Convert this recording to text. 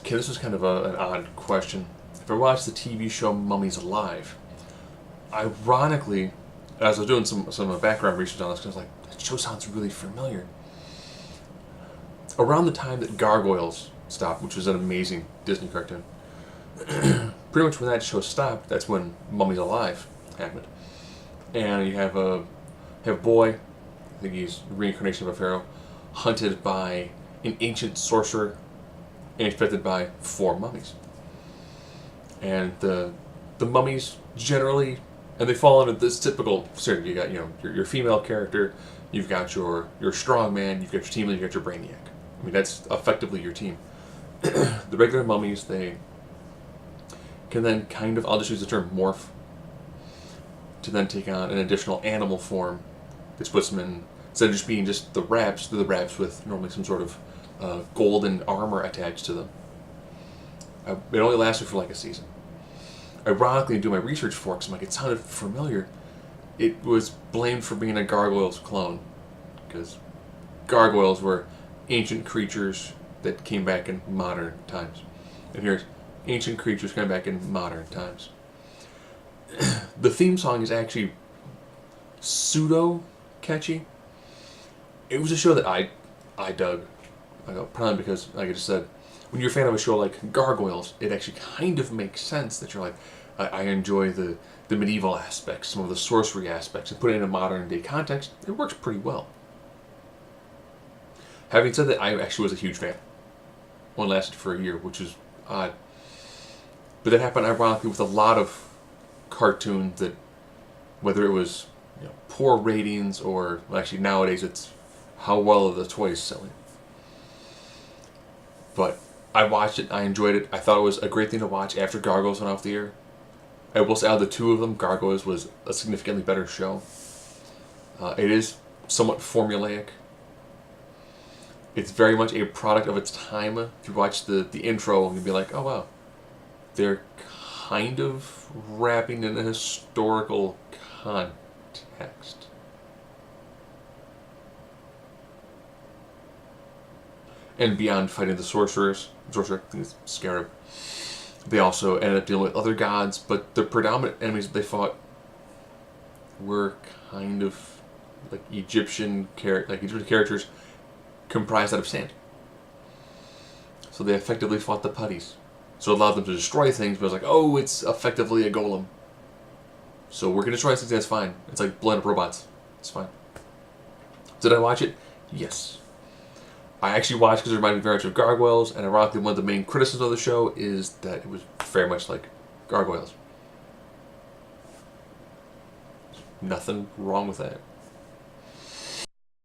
Okay, this is kind of an odd question. If I watched the TV show Mummies Alive, ironically, as I was doing some background research on this, I was like, that show sounds really familiar. Around the time that Gargoyles stopped, which was an amazing Disney cartoon, pretty much when that show stopped, that's when Mummies Alive happened. And you have a boy, I think he's the reincarnation of a pharaoh, hunted by an ancient sorcerer and infected by 4 mummies. And the mummies generally, and they fall into this typical series. You got your female character, you've got your strong man, you've got your team, and you've got your brainiac. I mean, that's effectively your team. The regular mummies, they can then kind of, I'll just use the term morph, to then take on an additional animal form, which puts them in, instead of just being just the wraps, they're the wraps with normally some sort of golden armor attached to them. It only lasted for like a season. Ironically, in doing my research for it, 'cause I'm like, it sounded familiar, it was blamed for being a gargoyles clone, because gargoyles were ancient creatures that came back in modern times. And here's ancient creatures coming back in modern times. The theme song is actually pseudo catchy. It was a show that I dug. Probably because, like I just said, when you're a fan of a show like Gargoyles, it actually kind of makes sense that you're like, I enjoy the medieval aspects, some of the sorcery aspects, and put it in a modern day context, it works pretty well. Having said that, I actually was a huge fan. One lasted for a year, which is odd. But that happened ironically with a lot of cartoons that, whether it was poor ratings or, well, actually nowadays it's how well are the toys selling. But I watched it, I enjoyed it, I thought it was a great thing to watch after Gargoyles went off the air. I will say out of the 2 of them, Gargoyles was a significantly better show. It is somewhat formulaic. It's very much a product of its time. If you watch the intro, you'll be like, oh wow, they're kind of wrapping in a historical context. And beyond fighting the sorcerer, I think it's Scarab, they also ended up dealing with other gods, but the predominant enemies that they fought were kind of like Egyptian characters comprised out of sand. So they effectively fought the putties. So it allowed them to destroy things, but it was like, oh, it's effectively a golem. So we're going to destroy things, that's fine. It's like blowing up robots. It's fine. Did I watch it? Yes. I actually watched because it reminded me very much of Gargoyles, and ironically one of the main criticisms of the show is that it was very much like Gargoyles. Nothing wrong with that.